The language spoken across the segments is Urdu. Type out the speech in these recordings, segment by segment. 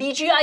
DGI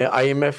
IMF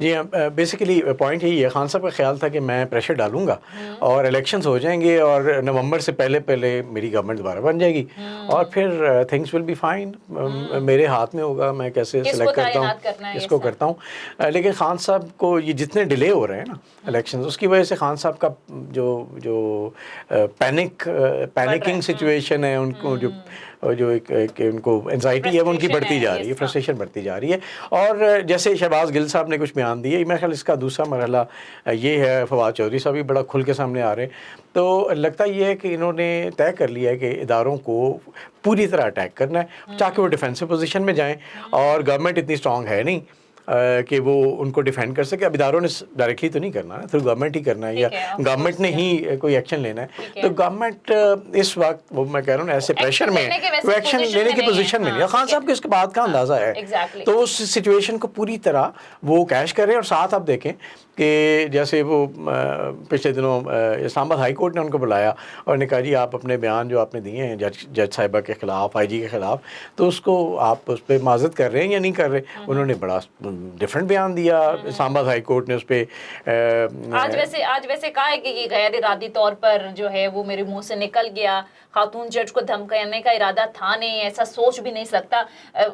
جی بیسیکلی پوائنٹ یہی ہے، خان صاحب کا خیال تھا کہ میں پریشر ڈالوں گا اور الیکشنز ہو جائیں گے اور نومبر سے پہلے میری گورنمنٹ دوبارہ بن جائے گی اور پھر تھنگس ول بی فائن، میرے ہاتھ میں ہوگا میں کیسے سلیکٹ کرتا ہوں، کس کو کرتا ہوں. لیکن خان صاحب کو یہ جتنے ڈیلے ہو رہے ہیں نا الیکشنز، اس کی وجہ سے خان صاحب کا جو پینکنگ سچویشن ہے، ان کو جو ان کو انزائٹی ہے وہ ان کی بڑھتی جا رہی ہے، فرسٹریشن بڑھتی جا رہی ہے. اور جیسے شہباز گل صاحب نے کچھ بیان دیے، میرے خیال اس کا دوسرا مرحلہ یہ ہے، فواد چودھری صاحب بھی بڑا کھل کے سامنے آ رہے ہیں. تو لگتا یہ ہے کہ انہوں نے طے کر لیا ہے کہ اداروں کو پوری طرح اٹیک کرنا ہے تاکہ وہ ڈیفینسو پوزیشن میں جائیں، اور گورنمنٹ اتنی اسٹرانگ ہے نہیں کہ وہ ان کو ڈیفینڈ کر سکے. اب اداروں نے ڈائریکٹلی تو نہیں کرنا ہے، تھرو گورنمنٹ ہی کرنا ہے یا گورنمنٹ نے ہی کوئی ایکشن لینا ہے. تو گورنمنٹ اس وقت وہ میں کہہ رہا ہوں ایسے پریشر میں وہ ایکشن لینے کی پوزیشن میں نہیں. خان صاحب کو اس کے بعد کا اندازہ ہے، تو اس سچویشن کو پوری طرح وہ کیش کریں. اور ساتھ آپ دیکھیں کہ جیسے وہ پچھلے دنوں اسلام آباد ہائی کورٹ نے ان کو بلایا اور نے کہا جی آپ اپنے بیان جو آپ نے دیے ہیں جج صاحبہ کے خلاف، آئی جی کے خلاف، تو اس کو آپ اس پہ معذرت کر رہے ہیں یا نہیں کر رہے. انہوں نے بڑا ڈفرینٹ بیان دیا. اسلام آباد ہائی کورٹ نے اس پہ آج ویسے کہا ہے کہ یہ غیر ارادی طور پر جو ہے وہ میرے منہ سے نکل گیا، خاتون جج کو دھمکانے کا ارادہ تھا نہیں، ایسا سوچ بھی نہیں سکتا.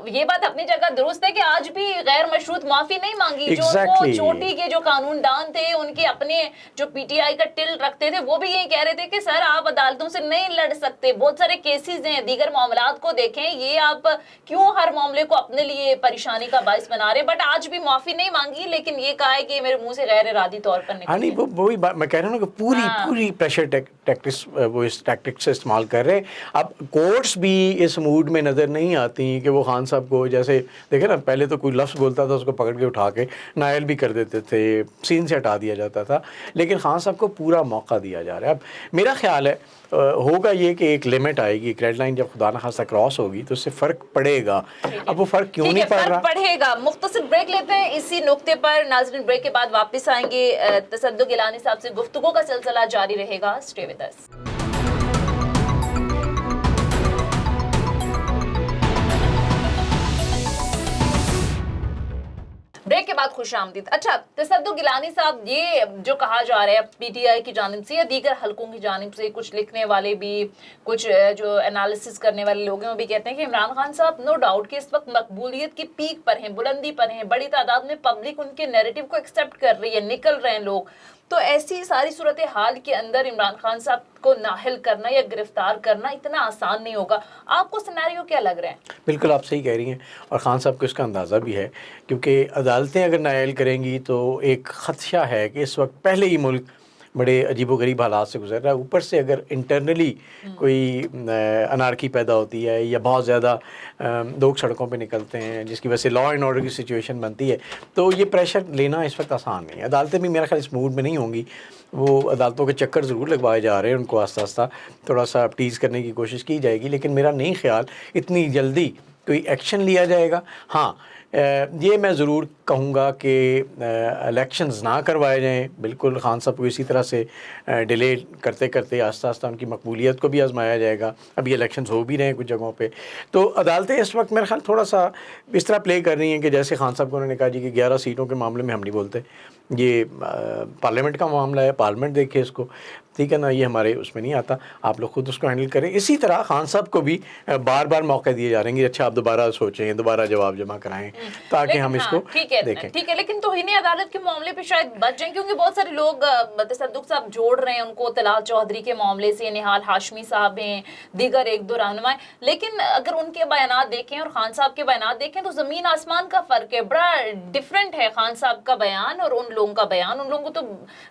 یہ بات اپنی جگہ درست ہے کہ آج بھی غیر مشروط معافی نہیں مانگی. جو وہ چوٹی کے جو قانون دان تھے، ان کے اپنے جو پی ٹی آئی کا ٹل رکھتے تھے، وہ بھی یہی کہہ رہے تھے کہ سر آپ عدالتوں سے نہیں لڑ سکتے، بہت سارے کیسز ہیں، دیگر معاملات کو دیکھیں، یہ آپ کیوں ہر معاملے کو اپنے لیے پریشانی کا باعث بنا رہے. بٹ آج بھی معافی نہیں مانگی، لیکن یہ کہا ہے کہ میرے منہ سے غیر ارادی طور پر نکل. ہاں نہیں، وہی بات میں کہہ رہا ہوں کہ پوری پریشر ٹیکٹکس وہ اس ٹیکٹکس سے استعمال کر رہے ہیں. اب کورٹس بھی اس موڈ میں نظر نہیں آتی کہ وہ خان صاحب کو جیسے دیکھیں نا، پہلے تو کوئی لفظ بولتا تھا اس کو پکڑ کے اٹھا کے نائل بھی کر دیتے تھے، سین سے ہٹا دیا جاتا تھا، لیکن خان صاحب کو پورا موقع دیا جا رہا ہے. اب میرا خیال ہے ہوگا یہ کہ ایک لمٹ آئے گی، ایک ریڈ لائن جب خدا نخواستہ کراس ہوگی تو اس سے فرق پڑے گا. اب وہ فرق کیوں نہیں پڑ رہا؟ پڑے گا. مختصر بریک لیتے ہیں اسی نقطے پر. ناظرین بریک کے بعد واپس آئیں گے. تصدق گیلانی صاحب سے گفتگو کا سلسلہ جاری رہے گا. Stay with us. بریک کے بعد خوش آمدید. اچھا تصدق گیلانی صاحب، یہ جو کہا جا رہا ہے پی ٹی آئی کی جانب سے یا دیگر حلقوں کی جانب سے، کچھ لکھنے والے بھی، کچھ جو انالیسس کرنے والے لوگ ہیں وہ بھی کہتے ہیں کہ عمران خان صاحب نو ڈاؤٹ کہ اس وقت مقبولیت کی پیک پر ہیں، بلندی پر ہیں، بڑی تعداد میں پبلک ان کے نیریٹو کو ایکسیپٹ کر رہی ہے، نکل رہے ہیں لوگ. تو ایسی ساری صورتحال کے اندر عمران خان صاحب کو نااہل کرنا یا گرفتار کرنا اتنا آسان نہیں ہوگا. آپ کو سیناریو کیا لگ رہا ہے؟ بالکل آپ صحیح کہہ رہی ہیں، اور خان صاحب کو اس کا اندازہ بھی ہے، کیونکہ عدالتیں اگر نااہل کریں گی تو ایک خدشہ ہے کہ اس وقت پہلے ہی ملک بڑے عجیب و غریب حالات سے گزر رہا ہے. اوپر سے اگر انٹرنلی کوئی انارکی پیدا ہوتی ہے یا بہت زیادہ لوگ سڑکوں پہ نکلتے ہیں جس کی وجہ سے لا اینڈ آرڈر کی سچویشن بنتی ہے، تو یہ پریشر لینا اس وقت آسان نہیں ہے. عدالتیں بھی میرا خیال اس موڈ میں نہیں ہوں گی. وہ عدالتوں کے چکر ضرور لگوائے جا رہے ہیں، ان کو آہستہ آہستہ تھوڑا سا ٹیز کرنے کی کوشش کی جائے گی، لیکن میرا نہیں خیال اتنی جلدی کوئی ایکشن لیا جائے گا. ہاں یہ میں ضرور کہوں گا کہ الیکشنز نہ کروائے جائیں. بالکل خان صاحب کو اسی طرح سے ڈیلے کرتے کرتے آہستہ آہستہ ان کی مقبولیت کو بھی آزمایا جائے گا. ابھی الیکشنز ہو بھی رہے ہیں کچھ جگہوں پہ، تو عدالتیں اس وقت میرا خیال تھوڑا سا اس طرح پلے کر رہی ہیں کہ جیسے خان صاحب کو انہوں نے کہا جی کہ 11 سیٹوں کے معاملے میں ہم نہیں بولتے، یہ پارلیمنٹ کا معاملہ ہے، پارلیمنٹ دیکھے اس کو، ٹھیک ہے نا، یہ ہمارے اس میں نہیں آتا، آپ لوگ خود اس کو ہینڈل کریں. اسی طرح خان صاحب کو بھی بار بار موقع دیے جا رہے ہیں کہ اچھا آپ دوبارہ سوچیں، دوبارہ جواب جمع کرائیں تاکہ ہم اس کو دیکھیں. ٹھیک ہے، لیکن توہین عدالت کے معاملے پہ شاید بچ جائیں، کیونکہ بہت سارے لوگ تصدق صاحب جوڑ رہے ہیں ان کو طلال چودھری کے معاملے سے، نہال ہاشمی صاحب ہیں، دیگر ایک دو رہنما. لیکن اگر ان کے بیانات دیکھیں اور خان صاحب کے بیانات دیکھیں تو زمین آسمان کا فرق ہے، بڑا ڈفرینٹ ہے خان صاحب کا بیان اور ان لوگوں کا بیان. ان لوگوں کو تو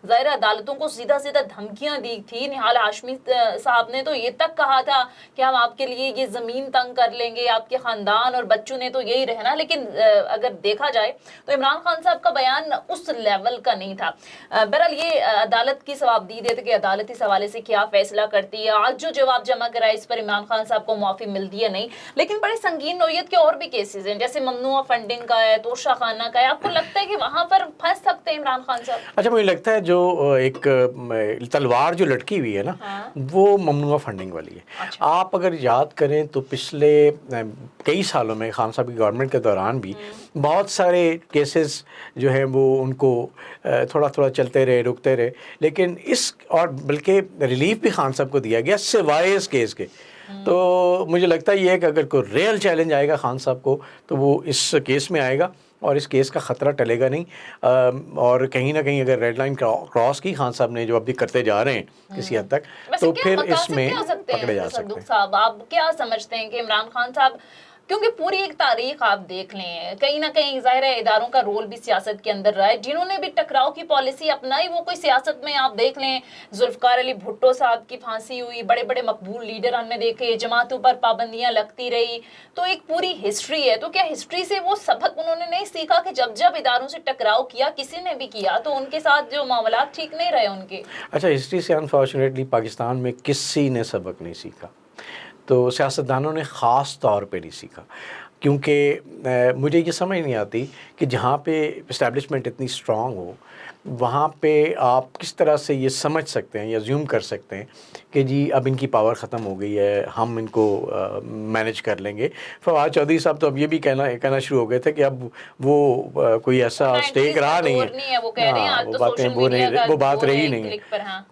ظاہر عدالتوں کو سیدھا سیدھا دھمکیاں دی تھی. نہال ہاشمی صاحب نے تو یہ تک کہا تھا کہ ہم آپ کے لیے یہ زمین تنگ کر لیں گے، آپ کے خاندان اور بچوں نے تو یہی رہنا. لیکن اگر دیکھا جائے تو عمران خان صاحب کا بیان اس لیول کا نہیں تھا. بہرحال یہ عدالت کی ثوابدید ہے کہ عدالت اس حوالے سے کیا فیصلہ کرتی ہے. آج جو جواب جمع کرا ہے اس پر عمران خان صاحب کو معافی ملتی ہے نہیں، لیکن بڑے سنگین نوعیت کے اور بھی کیسز ہیں، جیسے ممنوع فنڈنگ کا ہے، توشہ خانہ کا ہے. آپ کو لگتا ہے کہ وہاں پر پھنس سکتے ہیں عمران خان صاحب؟ اچھا مجھے لگتا ہے جو ایک تلوار جو لٹکی ہوئی ہے نا وہ ممنوعہ فنڈنگ والی ہے. آپ اگر یاد کریں تو پچھلے کئی سالوں میں خان صاحب کی گورنمنٹ کے دوران بھی بہت سارے کیسز جو ہیں وہ ان کو تھوڑا تھوڑا چلتے رہے رکتے رہے, لیکن اس اور بلکہ ریلیف بھی خان صاحب کو دیا گیا سوائے اس کیس کے. تو مجھے لگتا ہے یہ ہے کہ اگر کوئی ریئل چیلنج آئے گا خان صاحب کو تو وہ اس کیس میں آئے گا, اور اس کیس کا خطرہ ٹلے گا نہیں. اور کہیں نہ کہیں اگر ریڈ لائن کراس کی خان صاحب نے جو اب بھی کرتے جا رہے ہیں کسی حد تک, تو پھر اس میں پکڑے جا سکتے ہیں. صاحب آپ کیا سمجھتے ہیں کہ عمران خان صاحب, کیونکہ پوری ایک تاریخ آپ دیکھ لیں, کہیں نہ کہیں ظاہر ہے اداروں کا رول بھی سیاست کے اندر رہا ہے, جنہوں نے بھی ٹکراؤ کی پالیسی اپنائی وہ کوئی سیاست میں آپ دیکھ لیں, ذوالفقار علی بھٹو صاحب کی پھانسی ہوئی, بڑے بڑے مقبول لیڈر ہم نے دیکھے, جماعتوں پر پابندیاں لگتی رہی, تو ایک پوری ہسٹری ہے. تو کیا ہسٹری سے وہ سبق انہوں نے نہیں سیکھا کہ جب جب اداروں سے ٹکراؤ کیا کسی نے بھی کیا تو ان کے ساتھ جو معاملات ٹھیک نہیں رہے ان کے؟ اچھا, ہسٹری سے انفارچونیٹلی پاکستان میں کسی نے سبق نہیں سیکھا, تو سیاستدانوں نے خاص طور پہ نہیں سیکھا. کیونکہ مجھے یہ سمجھ نہیں آتی کہ جہاں پہ اسٹیبلشمنٹ اتنی اسٹرانگ ہو وہاں پہ آپ کس طرح سے یہ سمجھ سکتے ہیں یا زیوم کر سکتے ہیں کہ جی اب ان کی پاور ختم ہو گئی ہے, ہم ان کو مینج کر لیں گے. فواد چودھری صاحب تو اب یہ بھی کہنا شروع ہو گئے تھے کہ اب وہ کوئی ایسا اسٹیک رہا نہیں ہے, وہ باتیں وہ بات رہی نہیں ہے.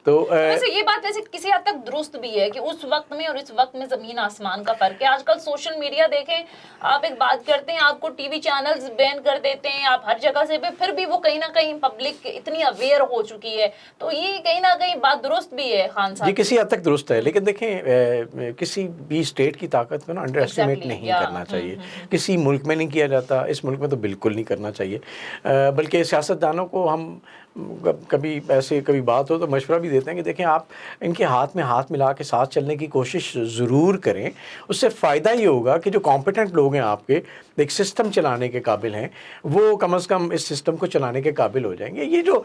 تو ویسے یہ بات ویسے کسی حد تک درست بھی ہے کہ اس وقت میں اور اس وقت میں زمین آسمان کا فرق ہے. آج کل سوشل میڈیا دیکھیں, آپ ایک بات کرتے ہیں آپ کو ٹی وی چینلز بین کر دیتے ہیں, آپ ہر جگہ سے پھر بھی وہ کہیں نہ کہیں پبلک اتنی اویئر ہو چکی ہے, تو یہ کہیں نہ کہیں بات درست بھی ہے خان صاحب. یہ کسی حد تک درست ہے, لیکن دیکھیں کسی بھی اسٹیٹ کی طاقت کو نا انڈر ایسٹیمیٹ نہیں کرنا چاہیے. کسی ملک میں نہیں کیا جاتا, اس ملک میں تو بالکل نہیں کرنا چاہیے. بلکہ سیاستدانوں کو ہم کبھی بات ہو تو مشورہ بھی دیتے ہیں کہ دیکھیں آپ ان کے ہاتھ میں ہاتھ ملا کے ساتھ چلنے کی کوشش ضرور کریں. اس سے فائدہ یہ ہوگا کہ جو کمپیٹنٹ لوگ ہیں آپ کے, ایک سسٹم چلانے کے قابل ہیں, وہ کم از کم اس سسٹم کو چلانے کے قابل ہو جائیں گے. یہ جو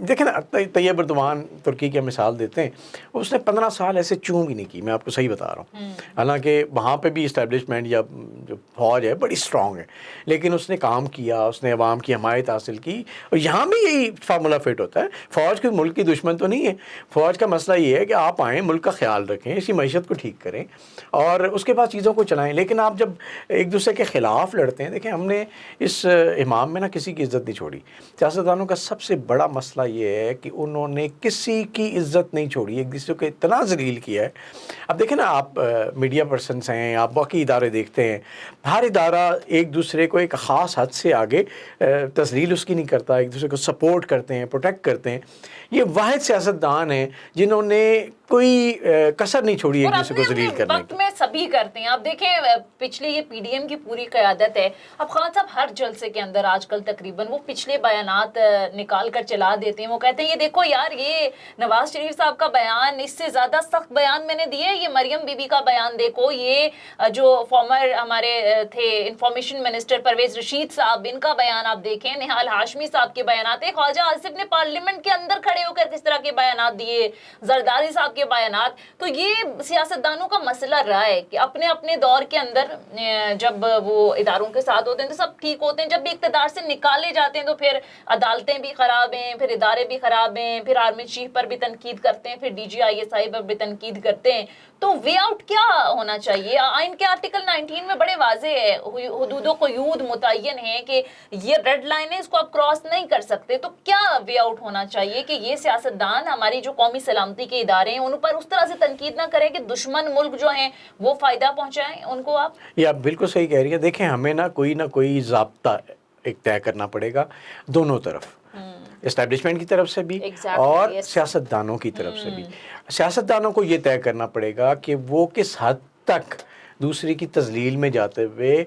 دیکھیں نا, طیب اردوان ترکی کی مثال دیتے ہیں, اس نے 15 سال ایسے چوں بھی نہیں کی, میں آپ کو صحیح بتا رہا ہوں. حالانکہ وہاں پہ بھی اسٹیبلشمنٹ یا جو فوج ہے بڑی اسٹرانگ ہے, لیکن اس نے کام کیا, اس نے عوام کی حمایت حاصل کی. اور یہاں بھی یہی فارمولا فٹ ہوتا ہے. فوج کوئی ملک کی دشمن تو نہیں ہے. فوج کا مسئلہ یہ ہے کہ آپ آئیں, ملک کا خیال رکھیں, اسی معیشت کو ٹھیک کریں اور اس کے بعد چیزوں کو چلائیں. لیکن آپ جب ایک دوسرے کے خلاف لڑتے ہیں, دیکھیں ہم نے اس امام میں نا کسی کی عزت نہیں چھوڑی. سیاستدانوں کا سب سے بڑا مسئلہ یہ ہے کہ انہوں نے کسی کی عزت نہیں چھوڑی, ایک دوسرے کو اتنا ذلیل کیا ہے. اب دیکھیں نا, آپ میڈیا پرسنس ہیں, آپ باقی ادارے دیکھتے ہیں, ہر ادارہ ایک دوسرے کو ایک خاص حد سے آگے تذلیل اس کی نہیں کرتا, ایک دوسرے کو سپورٹ کرتے ہیں, پروٹیکٹ کرتے ہیں. یہ واحد سیاستدان ہیں جنہوں نے کوئی کسر نہیں چھوڑی ایک دوسرے کو ذلیل کرنے وقت میں سبھی کرتے ہیں. آپ دیکھیں پچھلے یہ پی ڈی ایم کی پوری قیادت ہے. اب خان صاحب ہر جلسے کے اندر آج کل تقریباً وہ پچھلے بیانات نکال کر چلا دیتے ہیں. وہ کہتے ہیں یہ دیکھو یار, یہ نواز شریف صاحب کا بیان, اس سے زیادہ سخت بیان میں نے دیے, یہ مریم بی بی کا بیان دیکھو, یہ جو فارمر ہمارے تھے انفارمیشن منسٹر پرویز رشید صاحب, ان کا بیان آپ دیکھیں, نہال ہاشمی صاحب کے بیانات, خواجہ آصف نے پارلیمنٹ کے اندر کھڑے ہو کر کس طرح کے بیانات دیے, زرداری صاحب کے بیانات. تو یہ سیاستدانوں کا مسئلہ رہا ہے کہ اپنے اپنے دور کے اندر جب وہ اداروں کے ساتھ ہوتے ہیں تو سب ٹھیک ہوتے ہیں, جب بھی اقتدار سے نکالے جاتے ہیں تو پھر عدالتیں بھی خراب ہیں, پھر ادارے بھی خراب ہیں, پھر آرمی چیف پر بھی تنقید کرتے ہیں, پھر D G I S I پر بھی تنقید کرتے ہیں. تو وے آؤٹ کیا ہونا چاہیے؟ آئین کے آرٹیکل 19 میں بڑے واضح ہے, حدود و قیود متعین ہے کہ یہ ریڈ لائن ہے, اس کو آپ کراس نہیں کر سکتے. تو کیا وے آؤٹ ہونا چاہیے کہ یہ سیاستدان ہماری جو قومی سلامتی کے ادارے ہیں ان پر اس طرح سے تنقید نہ کریں کہ دشمن ملک جو ہیں وہ فائدہ پہنچائیں ان کو؟ یہ آپ بالکل صحیح کہہ رہی ہیں. دیکھیں ہمیں نہ کوئی ضابطہ ایک طے کرنا پڑے گا دونوں طرف, اسٹیبلشمنٹ کی طرف سے بھی اور سیاستدانوں کی طرف سے بھی. سیاستدانوں کو یہ طے کرنا پڑے گا کہ وہ کس حد تک دوسری کی تذلیل میں جاتے ہوئے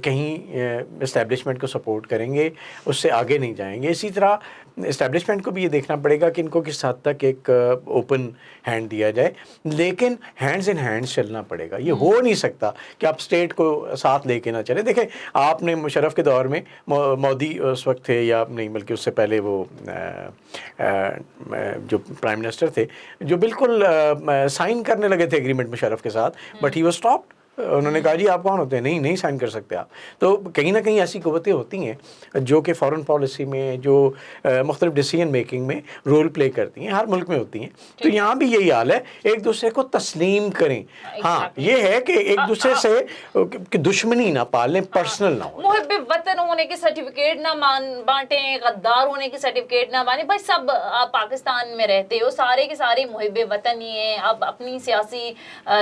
کہیں اسٹیبلشمنٹ کو سپورٹ کریں گے, اس سے آگے نہیں جائیں گے. اسی طرح اسٹیبلشمنٹ کو بھی یہ دیکھنا پڑے گا کہ ان کو کس حد تک ایک اوپن ہینڈ دیا جائے, لیکن ہینڈز ان ہینڈز چلنا پڑے گا. یہ ہو نہیں سکتا کہ آپ اسٹیٹ کو ساتھ لے کے نہ چلیں. دیکھیں آپ نے مشرف کے دور میں, مودی اس وقت تھے یا نہیں بلکہ اس سے پہلے وہ جو پرائم منسٹر تھے, جو بالکل سائن کرنے لگے تھے ایگریمنٹ مشرف کے ساتھ, بٹ ہی واز اسٹاپڈ. انہوں نے کہا جی آپ کون ہوتے ہیں, نہیں سائن کر سکتے آپ. تو کہیں نہ کہیں ایسی قوتیں ہوتی ہیں جو کہ فارن پالیسی میں, جو مختلف ڈیسیجن میکنگ میں رول پلے کرتی ہیں, ہر ملک میں ہوتی ہیں. تو یہاں بھی یہی حال ہے, ایک دوسرے کو تسلیم کریں. ہاں یہ ہے کہ ایک دوسرے سے دشمنی نہ پالیں, پرسنل نہ ہو. محب وطن ہونے کی سرٹیفکیٹ نہ بانٹیں, غدار ہونے کی سرٹیفکیٹ نہ بانٹیں. بھائی سب آپ پاکستان میں رہتے ہو, سارے کے سارے محب وطن ہی ہیں. اب اپنی سیاسی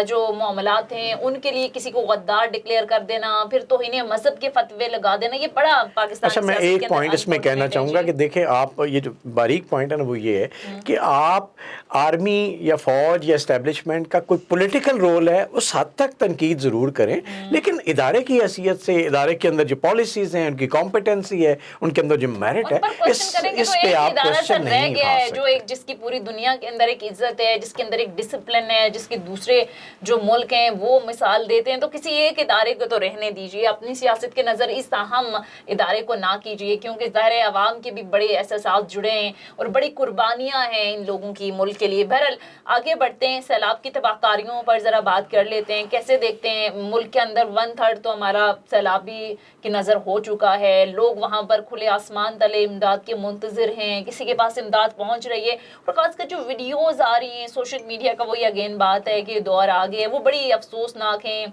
جو معاملات ہیں ان کے لیے کسی کو غدار ڈکلیئر کر دینا, پھر توہین مذہب کے فتوے لگا دینا, یہ بڑا پاکستان. اچھا میں ایک پوائنٹ اس میں کہنا چاہوں گا کہ دیکھیں آپ, یہ جو باریک پوائنٹ ہے نا وہ یہ ہے کہ آپ آرمی یا فوج یا اسٹیبلشمنٹ کا کوئی پولیٹیکل رول ہے اس حد تک تنقید ضرور کریں, لیکن ادارے کی حیثیت سے, ادارے کے اندر جو پالیسیز ہیں, ان کی کمپیٹنسی ہے, ان کے اندر جو میرٹ ہے, اس پہ آپ کوسچن نہیں اٹھا سکتے. جو ایک جس کی پوری دنیا کے اندر ایک عزت ہے, جس کے اندر ایک ڈسپلن ہے, جس کے دوسرے جو ملک ہیں وہ مثال دیتے ہیں, تو کسی ایک ادارے کو تو رہنے دیجیے. اپنی سیاست کے نظر اس اہم ادارے کو نہ کیجیے, کیونکہ ظاہر ہے عوام کے بھی بڑے احساسات جڑے ہیں اور بڑی قربانیاں ہیں ان لوگوں کی ملک کے لیے. بہرحال آگے بڑھتے ہیں, سیلاب کی تباہ کاریوں پر ذرا بات کر لیتے ہیں. کیسے دیکھتے ہیں ملک کے اندر 1/3 تو ہمارا سیلابی کی نظر ہو چکا ہے, لوگ وہاں پر کھلے آسمان تلے امداد کے منتظر ہیں, کسی کے پاس امداد پہنچ رہی ہے. اور خاص کر جو ویڈیوز آ رہی ہیں سوشل میڈیا کا, وہی اگین بات ہے کہ دور آ گئے, وہ بڑی افسوسناک ہیں.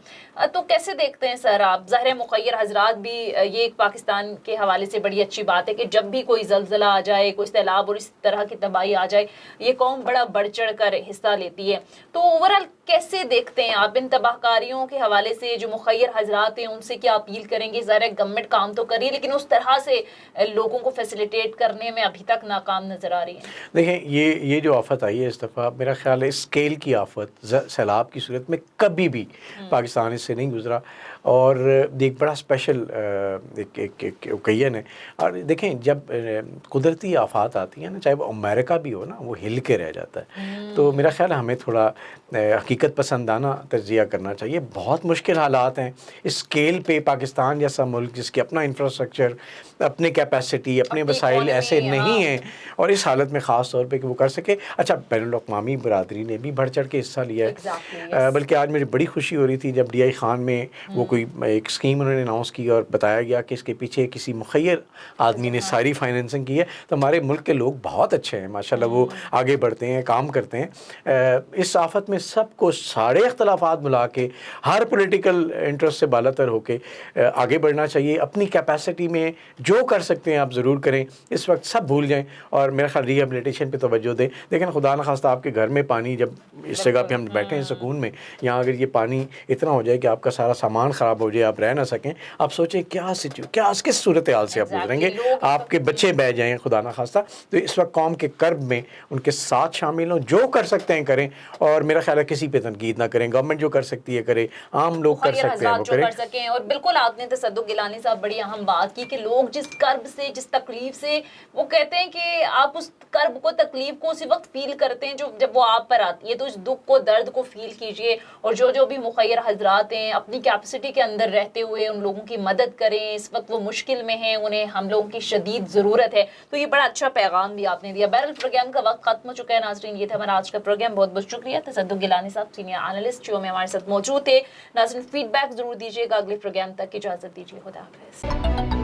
تو کیسے دیکھتے ہیں سر آپ؟ ظاہر مخیر حضرات بھی, یہ ایک پاکستان کے حوالے سے بڑی اچھی بات ہے کہ جب بھی کوئی زلزلہ آ جائے, کوئی سیلاب اور اس طرح کی تباہی آ جائے, یہ قوم بڑا بڑھ چڑھ کر حصہ لیتی ہے. تو اوورال کیسے دیکھتے ہیں آپ ان تباہ کاریوں کے حوالے سے؟ جو مخیر حضرات ہیں ان سے کیا اپیل کریں گے؟ ظاہر گورنمنٹ کام تو کری, لیکن اس طرح سے لوگوں کو فیسیلیٹیٹ کرنے میں ابھی تک ناکام نظر آ رہی ہے. دیکھیں یہ جو آفت آئی ہے اس دفعہ, میرا خیال ہے اسکیل کی آفت سیلاب کی صورت میں کبھی بھی پاکستان اس سے نہیں گزرا, اور ایک بڑا اسپیشل ایک اوکیزن ہے. اور دیکھیں جب قدرتی آفات آتی ہیں نا, چاہے وہ امریکہ بھی ہو نا, وہ ہل کے رہ جاتا ہے. تو میرا خیال ہے ہمیں تھوڑا حقیقت پسندانہ تجزیہ کرنا چاہیے. بہت مشکل حالات ہیں اسکیل پہ. پاکستان جیسا ملک جس کی اپنا انفراسٹرکچر, اپنی کیپیسٹی, اپنے وسائل ایسے نہیں ہیں, اور اس حالت میں خاص طور پہ کہ وہ کر سکے. اچھا بین الاقوامی برادری نے بھی بڑھ چڑھ کے حصہ لیا ہے, بلکہ آج مجھے بڑی خوشی ہو رہی تھی جب DI خان میں وہ کوئی ایک اسکیم انہوں نے اناؤنس کی اور بتایا گیا کہ اس کے پیچھے کسی مخیر آدمی نے ساری فائنینسنگ کی ہے. تو ہمارے ملک کے لوگ بہت اچھے ہیں ماشاءاللہ, وہ آگے بڑھتے ہیں, کام کرتے ہیں. اس آفت میں سب کو سارے اختلافات ملا کے, ہر پولیٹیکل انٹرسٹ سے بالاتر ہو کے آگے بڑھنا چاہیے. اپنی کیپیسٹی میں جو کر سکتے ہیں آپ ضرور کریں. اس وقت سب بھول جائیں اور میرا خیال ریہیبلیٹیشن پہ توجہ دیں. لیکن خدا نخواستہ آپ کے گھر میں پانی, جب اس جگہ پہ ہم بیٹھے ہیں سکون میں, یہاں اگر یہ پانی اتنا ہو جائے کہ آپ کا سارا سامان خراب ہو جائے, آپ رہ نہ سکیں, آپ سوچیں کیا کس صورتحال سے آپ گزریں گے, آپ کے بچے بہ جائیں خدا نخواستہ. تو اس وقت قوم کے کرب میں ان کے ساتھ شامل ہوں, جو کر سکتے ہیں کریں, اور میرا خیال ہے کسی پہ تنقید نہ کریں. گورنمنٹ جو کر سکتی ہے کرے, عام لوگ کر سکتے ہیں وہ کریں. اور بالکل آپ نے تصدق گیلانی صاحب بڑی اہم بات کی کہ لوگ جس کرب سے, جس تکلیف سے, وہ کہتے ہیں کہ آپ اس کرب کو, تکلیف کو اسی وقت فیل کرتے ہیں جب وہ آپ پر آتی ہے. تو اس دکھ کو, درد کو فیل کیجئے, اور جو بھی مخیر حضرات ہیں اپنی کیپیسٹی کے اندر رہتے ہوئے ان لوگوں کی مدد کریں. اس وقت وہ مشکل میں ہیں, انہیں ہم لوگوں کی شدید ضرورت ہے. تو یہ بڑا اچھا پیغام بھی آپ نے دیا. بہرحال پروگرام کا وقت ختم ہو چکا ہے ناظرین, یہ تھا ہمارا آج کا پروگرام. بہت بہت شکریہ. تصدق گیلانی صاحب سینئر اینالسٹ شو میں ہمارے ساتھ موجود تھے. ناظرین فیڈ بیک ضرور دیجیے گا. اگلے پروگرام تک اجازت دیجیے. خدا حافظ.